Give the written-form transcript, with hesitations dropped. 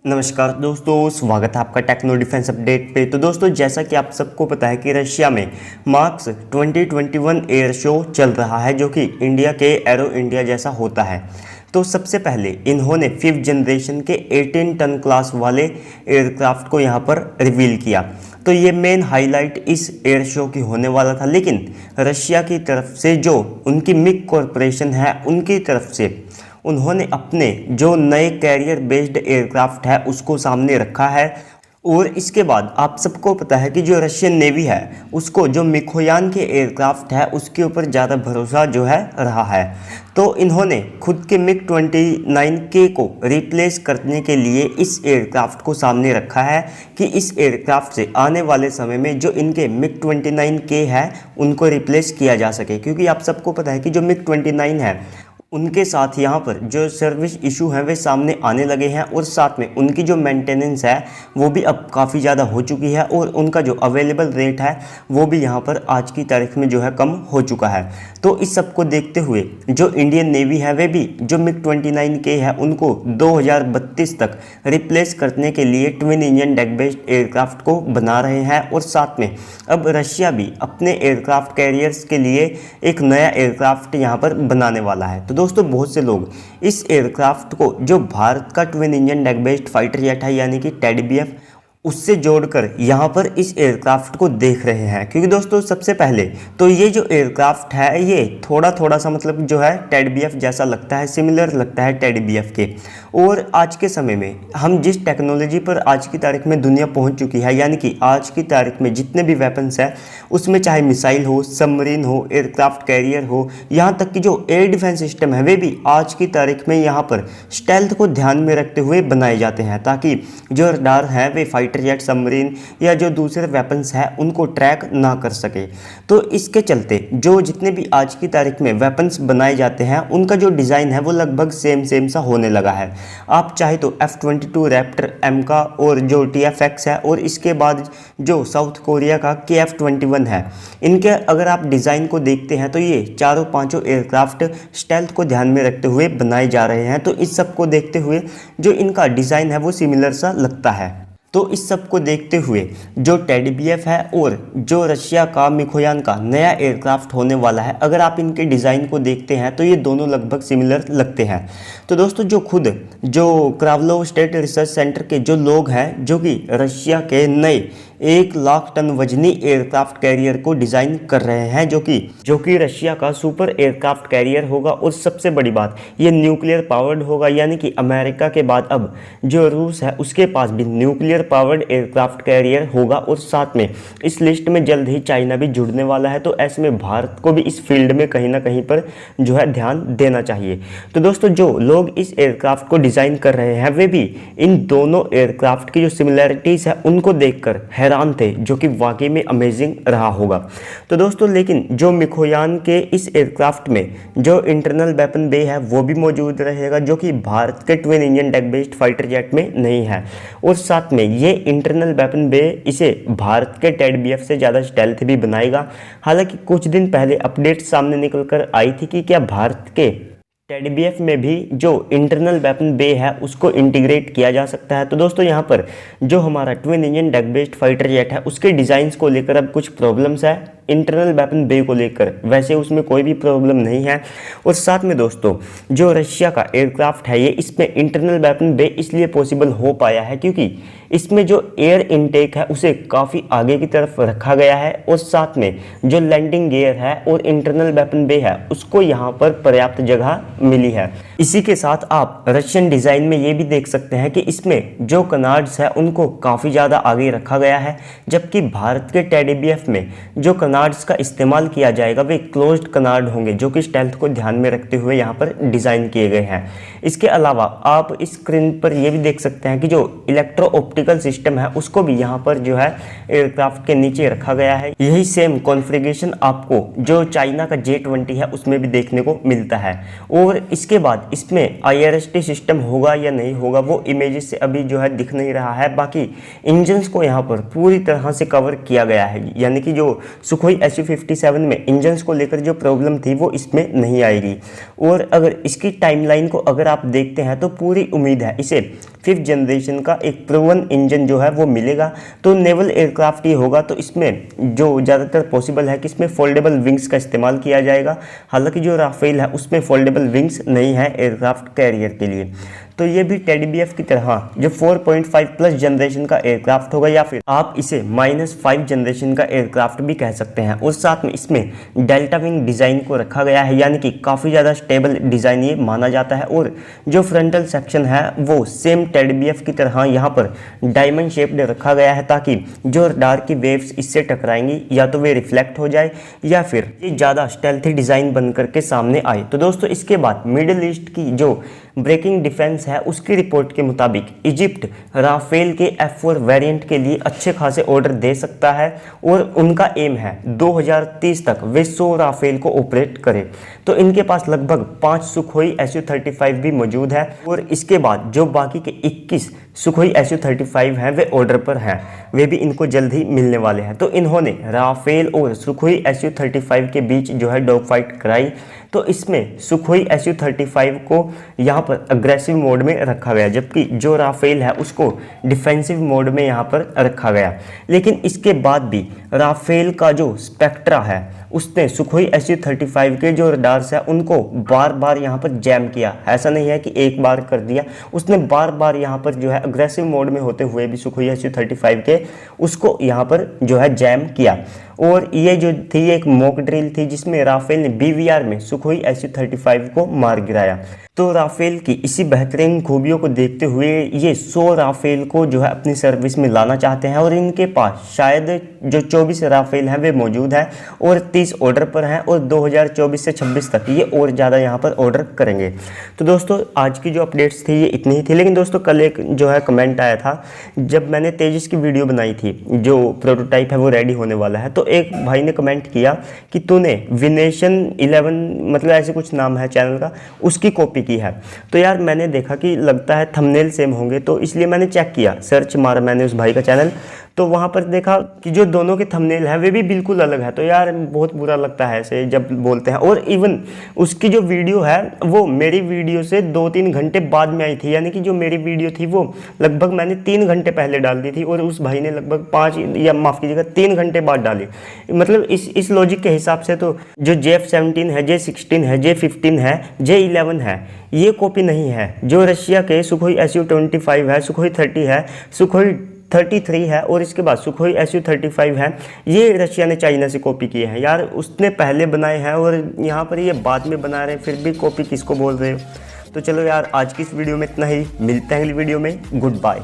नमस्कार दोस्तों, स्वागत है आपका टेक्नो डिफेंस अपडेट पे। तो दोस्तों, जैसा कि आप सबको पता है कि रशिया में मार्स 2021 एयर शो चल रहा है, जो कि इंडिया के एरो इंडिया जैसा होता है। तो सबसे पहले इन्होंने 5th जनरेशन के 18 टन क्लास वाले एयरक्राफ्ट को यहाँ पर रिवील किया। तो ये मेन हाईलाइट इस एयर शो की होने वाला था, लेकिन रशिया की तरफ से जो उनकी मिग कॉरपोरेशन है, उनकी तरफ से उन्होंने अपने जो नए कैरियर बेस्ड एयरक्राफ्ट है उसको सामने रखा है। और इसके बाद आप सबको पता है कि जो रशियन नेवी है उसको जो मिखोयान के एयरक्राफ्ट है उसके ऊपर ज़्यादा भरोसा जो है रहा है। तो इन्होंने खुद के मिग 29K को रिप्लेस करने के लिए इस एयरक्राफ्ट को सामने रखा है कि इस एयरक्राफ्ट से आने वाले समय में जो इनके मिग 29K है उनको रिप्लेस किया जा सके, क्योंकि आप सबको पता है कि जो मिग 29 है उनके साथ यहाँ पर जो सर्विस इशू हैं वे सामने आने लगे हैं, और साथ में उनकी जो मेंटेनेंस है वो भी अब काफ़ी ज़्यादा हो चुकी है, और उनका जो अवेलेबल रेट है वो भी यहाँ पर आज की तारीख में जो है कम हो चुका है। तो इस सब को देखते हुए जो इंडियन नेवी है वे भी जो मिग 29K है उनको 2032 तक रिप्लेस करने के लिए twin engine deck based aircraft को बना रहे हैं। और साथ में अब रशिया भी अपने एयरक्राफ्ट कैरियर्स के लिए एक नया एयरक्राफ्ट यहाँ पर बनाने वाला है। तो दोस्तों, बहुत से लोग इस एयरक्राफ्ट को जो भारत का twin engine deck based fighter jet है यानी कि टेडीबीएफ, उससे जोड़कर यहाँ पर इस एयरक्राफ्ट को देख रहे हैं। क्योंकि दोस्तों, सबसे पहले तो ये जो एयरक्राफ्ट है ये थोड़ा सा मतलब जो है टेडीबीएफ जैसा लगता है, सिमिलर लगता है टेडीबीएफ के। और आज के समय में हम जिस टेक्नोलॉजी पर आज की तारीख में दुनिया पहुंच चुकी है, यानी कि आज की तारीख में जितने भी वेपन्स हैं उसमें चाहे मिसाइल हो, सबमरीन हो, एयरक्राफ्ट कैरियर हो, यहाँ तक कि जो एयर डिफेंस सिस्टम है वे भी आज की तारीख में यहाँ पर स्टेल्थ को ध्यान में रखते हुए बनाए जाते हैं, ताकि जो रडार है वे फाइटर जेट, सबमरीन या जो दूसरे वेपन्स हैं उनको ट्रैक ना कर सके। तो इसके चलते जो जितने भी आज की तारीख में वेपन्स बनाए जाते हैं उनका जो डिज़ाइन है वो लगभग सेम सा होने लगा है। आप चाहे तो F-22 रैप्टर M का और जो TFX है, और इसके बाद जो साउथ कोरिया का KF-21 है, इनके अगर आप डिज़ाइन को देखते हैं तो ये चारों पांचों एयरक्राफ्ट स्टेल्थ को ध्यान में रखते हुए बनाए जा रहे हैं। तो इस सब को देखते हुए जो इनका डिज़ाइन है वो सिमिलर सा लगता है। तो इस सब को देखते हुए जो टेडीबीएफ है और जो रशिया का मिखोयान का नया एयरक्राफ्ट होने वाला है, अगर आप इनके डिज़ाइन को देखते हैं तो ये दोनों लगभग सिमिलर लगते हैं। तो दोस्तों, जो क्रावलोव स्टेट रिसर्च सेंटर के जो लोग हैं जो कि रशिया के नए 1 लाख टन वजनी एयरक्राफ्ट कैरियर को डिज़ाइन कर रहे हैं, जो कि रशिया का सुपर एयरक्राफ्ट कैरियर होगा। और सबसे बड़ी बात, ये न्यूक्लियर पावर्ड होगा, यानी कि अमेरिका के बाद अब जो रूस है उसके पास भी न्यूक्लियर पावर्ड एयरक्राफ्ट कैरियर होगा। और साथ में इस लिस्ट में जल्द ही चाइना भी जुड़ने वाला है। तो ऐसे में भारत को भी इस फील्ड में कहीं ना कहीं पर जो है ध्यान देना चाहिए। तो दोस्तों, जो लोग इस एयरक्राफ्ट को डिज़ाइन कर रहे हैं वे भी इन दोनों एयरक्राफ्ट की जो सिमिलैरिटीज़ है उनको देखकर हैरान थे, जो कि वाकई में अमेजिंग रहा होगा। तो दोस्तों, लेकिन जो मिखोयान के इस एयरक्राफ्ट में जो इंटरनल वेपन बे है वो भी मौजूद रहेगा, जो कि भारत के twin engine deck based fighter jet में नहीं है। और साथ में ये इंटरनल वेपन बे इसे भारत के टेडीबीएफ से ज़्यादा स्टेल्थ भी बनाएगा। हालांकि कुछ दिन पहले अपडेट सामने निकल कर आई थी कि क्या भारत के टेडीबीएफ में भी जो इंटरनल वेपन बे है उसको इंटीग्रेट किया जा सकता है। तो दोस्तों, यहाँ पर जो हमारा twin engine deck based fighter jet है उसके डिज़ाइंस को लेकर अब कुछ प्रॉब्लम्स है। इंटरनल वेपन बे को लेकर वैसे उसमें कोई भी प्रॉब्लम नहीं है। और साथ में दोस्तों, जो रशिया का एयरक्राफ्ट है ये इसमें इंटरनल वेपन बे इसलिए पॉसिबल हो पाया है क्योंकि इसमें जो एयर इनटेक है उसे काफ़ी आगे की तरफ रखा गया है, और साथ में जो लैंडिंग गियर है और इंटरनल वेपन बे है उसको यहाँ पर पर्याप्त जगह मिली है। इसी के साथ आप रशियन डिज़ाइन में ये भी देख सकते हैं कि इसमें जो कनार्ड्स है उनको काफ़ी ज़्यादा आगे रखा गया है, जबकि भारत के टेडीबीएफ में जो कनार्ड्स का इस्तेमाल किया जाएगा वे क्लोज्ड कनार्ड होंगे, जो कि स्टेल्थ को ध्यान में रखते हुए यहाँ पर डिज़ाइन किए गए हैं। इसके अलावा आप इस स्क्रीन पर ये भी देख सकते हैं कि जो इलेक्ट्रो ऑप्टिकल सिस्टम है उसको भी यहाँ पर जो है एयरक्राफ्ट के नीचे रखा गया है। यही सेम कॉन्फ़िगरेशन आपको जो चाइना का J-20 है उसमें भी देखने को मिलता है। और इसके बाद इसमें IRST सिस्टम होगा या नहीं होगा वो इमेजेस से अभी जो है दिख नहीं रहा है। बाकी इंजन्स को यहाँ पर पूरी तरह से कवर किया गया है, यानी कि जो सुखोई सुखोई Su-57 में इंजन्स को लेकर जो प्रॉब्लम थी वो इसमें नहीं आएगी। और अगर इसकी टाइमलाइन को अगर आप देखते हैं तो पूरी उम्मीद है इसे 5th जनरेशन का एक प्रूवन इंजन जो है वो मिलेगा। तो नेवल एयरक्राफ्ट ही होगा, तो इसमें जो ज़्यादातर पॉसिबल है कि इसमें फोल्डेबल विंग्स का इस्तेमाल किया जाएगा। हालांकि जो राफेल है उसमें फोल्डेबल विंग्स नहीं है एयरक्राफ्ट कैरियर के लिए। तो ये भी टेडी बीएफ की तरह जो 4.5 प्लस जनरेशन का एयरक्राफ्ट होगा, या फिर आप इसे -5 जनरेशन का एयरक्राफ्ट भी कह सकते हैं। और साथ में इसमें डेल्टा विंग डिज़ाइन को रखा गया है, यानी कि काफ़ी ज़्यादा स्टेबल डिज़ाइन ये माना जाता है। और जो फ्रंटल सेक्शन है वो सेम टेडी बीएफ की तरह यहाँ पर डायमंड शेप्ड रखा गया है, ताकि जो रडार की वेव्स इससे टकराएंगी या तो वे रिफ्लेक्ट हो जाए या फिर ये ज़्यादा स्टेल्थी डिज़ाइन बन करके सामने आए। तो दोस्तों इसके बाद मिडिल ईस्ट की जो ब्रेकिंग डिफेंस है उसकी रिपोर्ट के मुताबिक इजिप्ट राफेल के F4 वेरिएंट के लिए अच्छे खासे ऑर्डर दे सकता है, और उनका एम है 2030 तक वे 100 राफेल को ऑपरेट करें। तो इनके पास लगभग 5 सुखोई Su-35 भी मौजूद है, और इसके बाद जो बाकी के 21 सुखोई Su-35 हैं वे ऑर्डर पर हैं, वे भी इनको जल्द ही मिलने वाले हैं। तो इन्होंने राफेल और सुखोई Su-35 के बीच जो है डॉग फाइट कराई। तो इसमें सुखोई Su-35 को यहाँ पर अग्रेसिव मोड में रखा गया, जबकि जो राफेल है उसको डिफेंसिव मोड में यहाँ पर रखा गया। लेकिन इसके बाद भी राफेल का जो स्पेक्ट्रा है उसने सुखोई Su-35 के जो रडार्स है उनको बार बार यहाँ पर जैम किया। ऐसा नहीं है कि एक बार कर दिया, उसने बार बार यहाँ पर जो है अग्रेसिव मोड में होते हुए भी सुखोई Su-35 के उसको यहाँ पर जो है जैम किया। और ये जो थी एक मॉक ड्रिल थी जिसमें राफेल ने BVR में सुखोई Su-35 को मार गिराया। तो राफेल की इसी बेहतरीन खूबियों को देखते हुए ये 100 राफेल को जो है अपनी सर्विस में लाना चाहते हैं, और इनके पास शायद जो 24 राफेल हैं वे मौजूद हैं और 30 ऑर्डर पर हैं, और 2024 से 26 तक ये और ज़्यादा यहाँ पर ऑर्डर करेंगे। तो दोस्तों आज की जो अपडेट्स थी ये इतनी ही थी। लेकिन दोस्तों कल एक जो है कमेंट आया था जब मैंने तेजस की वीडियो बनाई थी, जो प्रोटोटाइप है वो रेडी होने वाला है, तो एक भाई ने कमेंट किया कि तूने विनेशन 11 मतलब ऐसे कुछ नाम है चैनल का, उसकी कॉपी की है। तो यार मैंने देखा कि लगता है थंबनेल सेम होंगे, तो इसलिए मैंने चेक किया, सर्च मारा मैंने उस भाई का चैनल, तो वहाँ पर देखा कि जो दोनों के थंबनेल हैं वे भी बिल्कुल अलग है। तो यार बहुत बुरा लगता है ऐसे जब बोलते हैं। और इवन उसकी जो वीडियो है वो मेरी वीडियो से 2-3 घंटे बाद में आई थी, यानी कि जो मेरी वीडियो थी वो लगभग मैंने 3 घंटे पहले डाल दी थी, और उस भाई ने लगभग 5 या माफ़ कीजिएगा 3 घंटे बाद डाली। मतलब इस लॉजिक के हिसाब से तो जो J-F-17 है, J-16 है, J-15 है, J-11 है, ये कॉपी नहीं है। जो रशिया के सुखोई Su-25 है, सुखोई 30 है, सुखोई 33 है, और इसके बाद सुखोई Su-35 है, ये रशिया ने चाइना से कॉपी किए हैं। यार उसने पहले बनाए हैं और यहाँ पर ये बाद में बना रहे हैं, फिर भी कॉपी किसको बोल रहे हो। तो चलो यार आज की इस वीडियो में इतना ही, मिलते हैं अगली वीडियो में, गुड बाय।